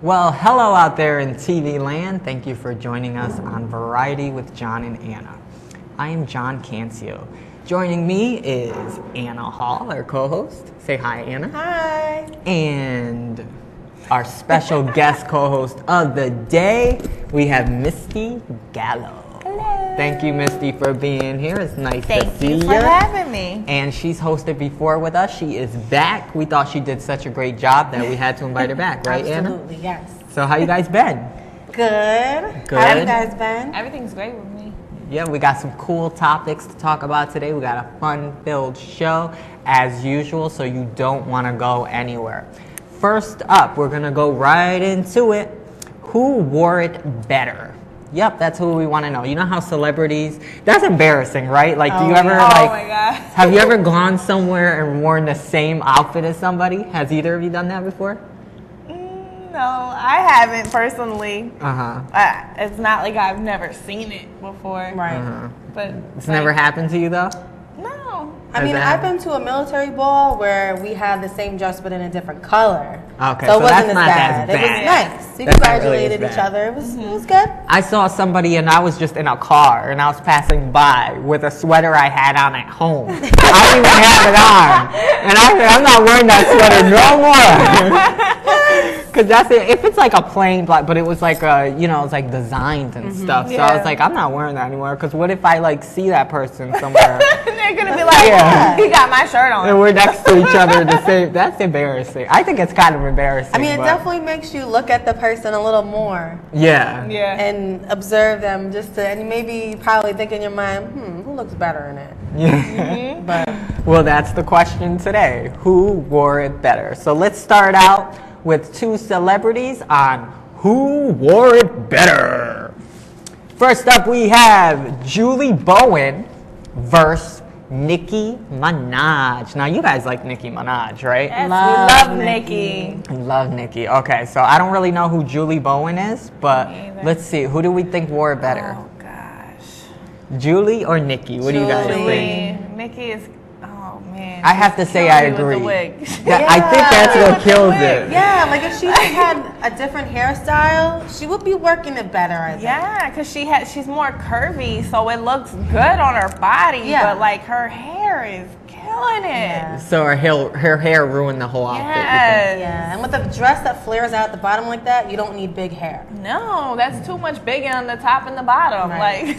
Well, hello out there in TV land. Thank you for joining us on Variety with John and Anna. I am John Cancio. Joining me is Anna Hall, our co-host. Say hi, Anna. Hi. And our special guest co-host of the day, we have Misty Gallo. Hello. Thank you, Misty, for being here. It's nice to Thank see you you. for having me. And she's hosted before with us. She is back. We thought she did such a great job that we had to invite her back, right, Anna? Absolutely, yes. So how you guys been? Good. Good. How you guys been? Everything's great with me. Yeah, we got some cool topics to talk about today. We got a fun-filled show as usual, so you don't want to go anywhere. First up, we're gonna go right into it. Who wore it better? Yep, that's who we want to know. You know how celebrities, that's embarrassing, right? Like, do you ever, Oh like, my God. have you ever gone somewhere and worn the same outfit as somebody? Has either of you done that before? No, I haven't personally. Uh-huh. It's not like I've never seen it before. Right. Uh-huh. But It's never happened to you, though? No. I mean, Has I've that- been to a military ball where we had the same dress but in a different color. Okay, so so it wasn't that's as not bad. as It was bad. nice. We That's not really congratulated as each bad. other. It was good. I saw somebody and I was just in a car and I was passing by with a sweater I had on at home. I don't even have it on. And I said, I'm not wearing that sweater no more. Because that's it. If it's like a plain black, but it was like it's like designed and stuff. So I was Yeah. like, I'm not wearing that anymore. Because what if I like see that person somewhere They're gonna be like, Yeah. he got my shirt and on. we're next to each other the same? That's embarrassing. I think it's kind of embarrassing. I mean, it but- definitely makes you look at the person a little more Yeah. Yeah. and observe them and maybe probably think in your mind, who looks better in it? Yeah. But Well, that's the question today. Who wore it better? So let's start out with two celebrities on who wore it better. First up, we have Julie Bowen versus Nicki Minaj. Now, you guys like Nicki Minaj, right? Yes, Love we love Nicki. Nicki. I love Nicki. Okay, so I don't really know who Julie Bowen is, but Me either. let's see. Who do we think wore it better? Oh gosh. Julie or Nicki? What do you guys Julie. think? Nicki is. Oh man. I have to say Killing I me with the agree. wig. I think that's what kills it. yeah, like if she had a different hairstyle, she would be working it better, I think. Yeah, because she's more curvy, so it looks good on her body. Yeah. But like her hair is killing it. Yeah. So her hair ruined the whole outfit. you think? Yes. Yeah, and with a dress that flares out at the bottom like that, you don't need big hair. No, that's too much big on the top and the bottom. Right. Like,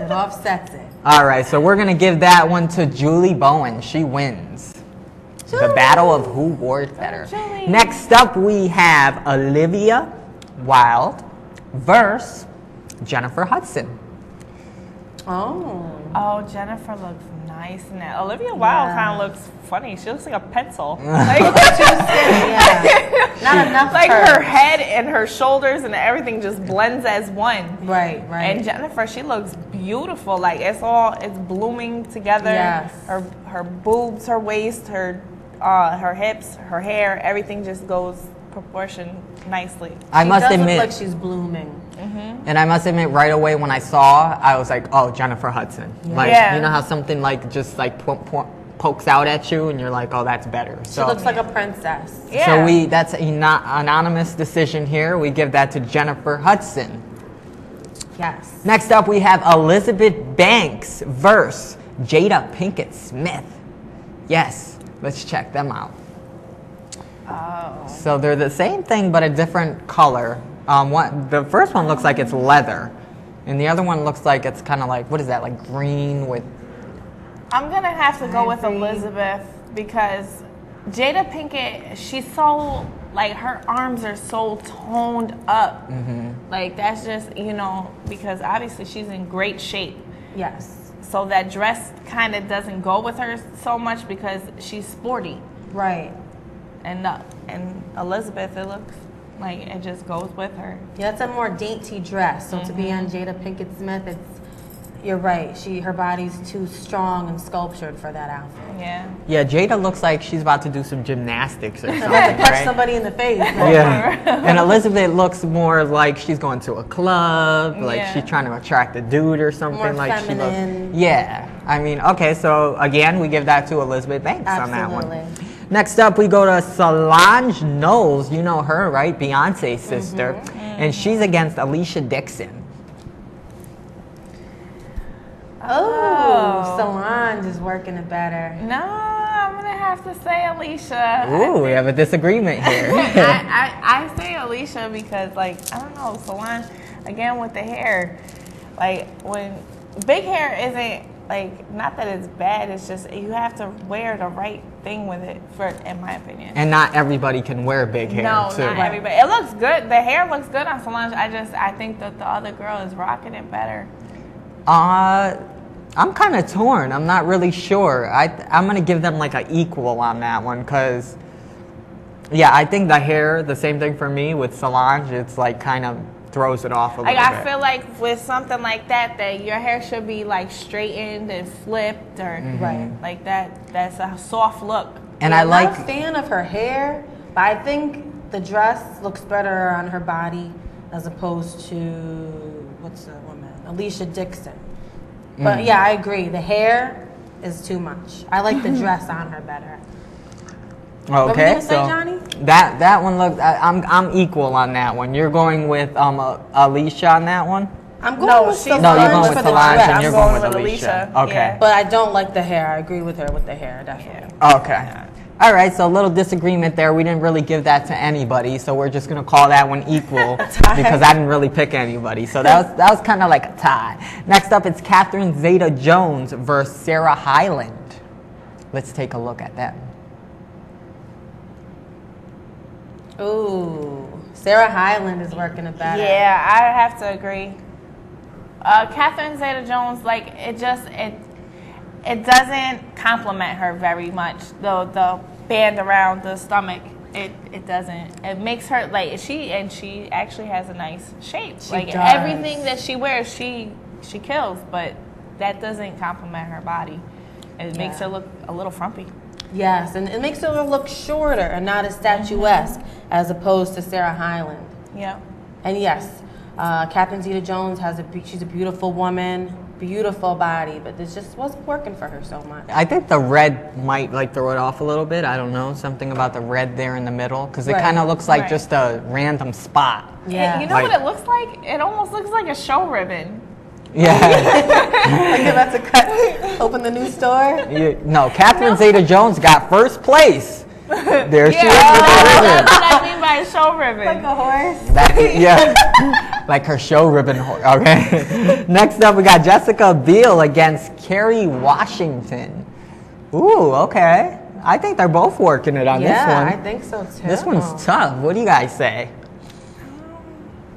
It offsets it. All right, so we're gonna give that one to Julie Bowen. She wins. The battle of who wore it better. Julie. Next up, we have Olivia Wilde versus Jennifer Hudson. Oh. oh, Jennifer looks nice in that. Olivia Wilde Yeah. kind of looks funny. She looks like a pencil. Like, Yeah. Not enough like curves. her head and her shoulders and everything just blends as one. Right, right. And Jennifer, she looks beautiful. Like it's blooming together. Yes. Her boobs, her waist, her hips, her hair, everything just goes proportioned nicely. I She must does admit, look like she's blooming. and I must admit, right away when I saw, I was like, "Oh, Jennifer Hudson." Like, Yeah. you know how something like just like pokes out at you, and you're like, "Oh, that's better." She So, looks like a princess. Yeah. so that's an anonymous decision here. We give that to Jennifer Hudson. Yes. Next up, we have Elizabeth Banks versus Jada Pinkett Smith. Yes, let's check them out. Oh. So they're the same thing, but a different color. The first one looks like it's leather, and the other one looks like it's kind of like, what is that, like green with... I'm gonna have to go with Ivory. Elizabeth because Jada Pinkett, she's so like her arms are so toned up. Like that's just because obviously she's in great shape. Yes. So that dress kind of doesn't go with her so much because she's sporty. Right. And Elizabeth, it looks like it just goes with her. Yeah, it's a more dainty dress. So to be on Jada Pinkett Smith, you're right. Her body's too strong and sculptured for that outfit. Yeah. Yeah, Jada looks like she's about to do some gymnastics or something, About to punch right? somebody in the face. Yeah. And Elizabeth looks more like she's going to a club, like Yeah. she's trying to attract a dude or something. More like feminine. Yeah. I mean, okay, so again, we give that to Elizabeth Banks on that Absolutely. one. Next up, we go to Solange Knowles. You know her, right? Beyonce's sister. And she's against Alicia Dixon. Oh, Solange is working it better. No, I'm gonna have to say Alicia. Ooh, we have a disagreement here. I say Alicia because, like, I don't know, Solange, again with the hair, like when big hair isn't like, not that it's bad, it's just you have to wear the right thing with it, for in my opinion. And not everybody can wear big hair, No, too. not everybody. It looks good. The hair looks good on Solange. I think that the other girl is rocking it better. I'm kind of torn. I'm not really sure. I'm going to give them like an equal on that one because, yeah, I think the hair, the same thing for me with Solange, it's like kind of throws it off a little Like, bit. I feel like with something like that your hair should be like straightened and flipped or Right. like that. That's a soft look. And Yeah, I I'm like, not a fan of her hair, but I think the dress looks better on her body as opposed to, what's the woman? Alicia Dixon. But yeah, I agree. The hair is too much. I like the dress on her better. What were you okay, gonna say, so Johnny? that one looks, I'm equal on that one. You're going with Alicia on that one? I'm going No, with she's Solange No, you're going for with the Solange dress. and I'm you're going going with with Alicia. Alicia, Okay. yeah. But I don't like the hair. I agree with her with the hair, definitely. Okay. All right, so a little disagreement there. We didn't really give that to anybody, so we're just gonna call that one equal because I didn't really pick anybody. So that was kind of like a tie. Next up, it's Catherine Zeta-Jones versus Sarah Hyland. Let's take a look at that. Ooh, Sarah Hyland is working it better. Yeah, I have to agree. Catherine Zeta-Jones, like it doesn't compliment her very much. The band around the stomach, it doesn't. It makes her like she actually has a nice shape. She like does. everything that she wears, she kills. But that doesn't compliment her body. It makes her look a little frumpy. Yes, and it makes her look shorter and not as statuesque as opposed to Sarah Hyland. Yeah. And yes, Catherine Zeta-Jones she's a beautiful woman, beautiful body, but this just wasn't working for her so much. I think the red might like throw it off a little bit. I don't know, something about the red there in the middle because it Right. kind of looks like Right. just a random spot. Yeah. You know Like- what it looks like? It almost looks like a show ribbon. Yeah. Like you're about to open the new store. No, Catherine Zeta-Jones got first place. There she is with Yeah, the ribbon. that's what I mean by a show ribbon. Like a horse. Yeah, like her show ribbon. Okay. Next up, we got Jessica Biel against Kerry Washington. Ooh, okay. I think they're both working it on this Yeah, one. I think so too. This one's tough. What do you guys say?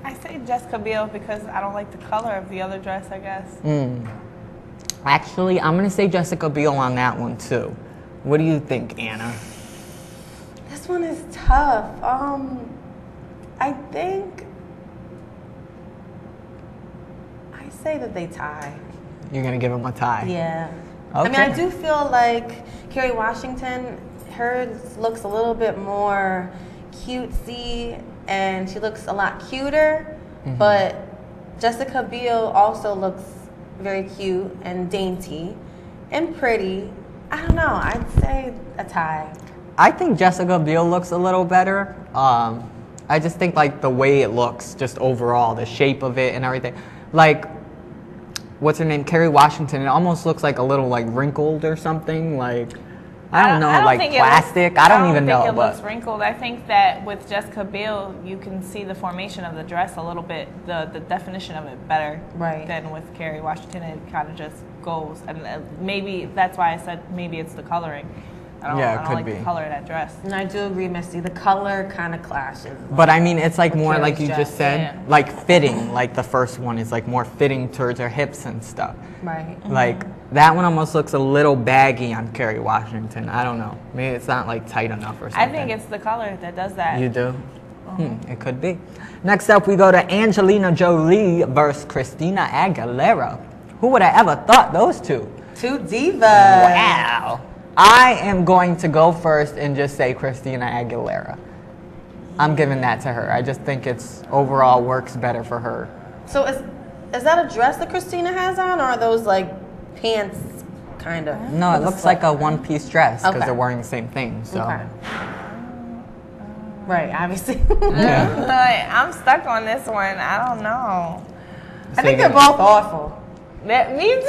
I say Jessica Biel because I don't like the color of the other dress, I guess. Actually, I'm gonna say Jessica Biel on that one too. What do you think, Anna? This one is tough. I think I say that they tie. You're gonna give them a tie. Yeah. I mean, Okay. I do feel like Kerry Washington, hers looks a little bit more cutesy, and she looks a lot cuter. But Jessica Biel also looks very cute and dainty and pretty. I don't know. I'd say a tie. I think Jessica Biel looks a little better. I just think like the way it looks, just overall, the shape of it and everything. Like, what's her name? Kerry Washington. It almost looks like a little like wrinkled or something. Like, I don't know, like think it plastic. looks- I don't even think know. it But looks wrinkled. I think that with Jessica Biel, you can see the formation of the dress a little bit, the definition of it better Right. than with Kerry Washington. It kind of just goes, and maybe that's why I said maybe it's the coloring. I Yeah, it don't could like be. the color of that dress. And I do agree, Misty. The color kind of clashes. But I mean, it's like With more like Kerry's you dress, just said, yeah. like fitting. Like the first one is like more fitting towards her hips and stuff. Right. Like that one almost looks a little baggy on Kerry Washington. I don't know. Maybe it's not like tight enough or something. I think it's the color that does that. You do? It could be. Next up, we go to Angelina Jolie versus Christina Aguilera. Who would have ever thought those two? Two divas. Wow. I am going to go first and just say Christina Aguilera. I'm giving that to her. I just think it's overall works better for her. So is that a dress that Christina has on, or are those like pants kind of. No, it looks like a one-piece dress because Okay. they're wearing the same thing. So. Okay. Right, obviously. Yeah. Like, I'm stuck on this one. I don't know. I think they're both awful. Me too.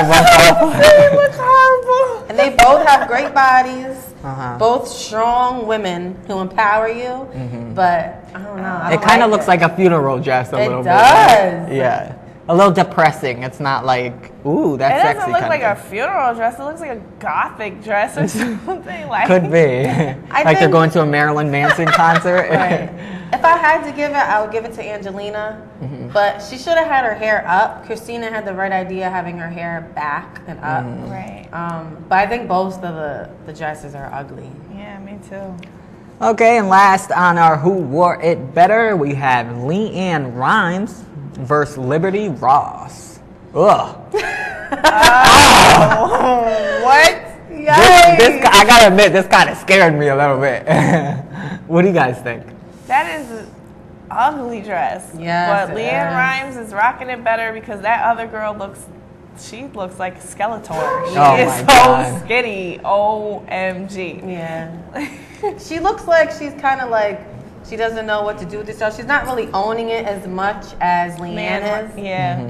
both They look horrible. And they both have great bodies. Uh-huh. Both strong women who empower you. But I don't know. I It don't kind of like looks like a funeral dress a It little does. bit. Yeah. A little depressing. It's not like, ooh, that's It sexy. doesn't look kind like of a funeral dress. It looks like a gothic dress or something. Like Could be. Like they're think- going to a Marilyn Manson concert. Right. If I had to give it, I would give it to Angelina. But she should have had her hair up. Christina had the right idea having her hair back and up. Right. But I think both of the dresses are ugly. Yeah, me too. Okay, and last on our Who Wore It Better, we have LeAnn Rimes versus Liberty Ross. Ugh. What? This I gotta admit, this kind of scared me a little bit. What do you guys think? That is an ugly dress. Yes, But it LeAnn is. Rimes is rocking it better because that other girl looks like Skeletor. She Oh is my so God. skinny. OMG. Yeah. She looks like she's kind of like she doesn't know what to do with herself. She's not really owning it as much as LeAnn is. Yeah.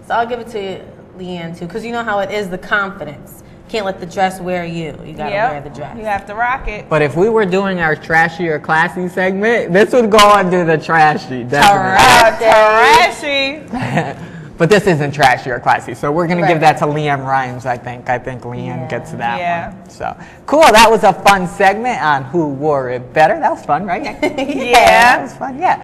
So I'll give it to LeAnn too, because you know how it is the confidence. Can't let the dress wear you. You gotta Yep. wear the dress. You have to rock it. But if we were doing our trashy or classy segment, this would go under the trashy, definitely. Trashy. But this isn't trashy or classy, so we're gonna Right. give that to LeAnn Rimes. I think LeAnn gets that Yeah. one. So cool. That was a fun segment on Who Wore It Better. That was fun, right? Yeah. That was fun. Yeah.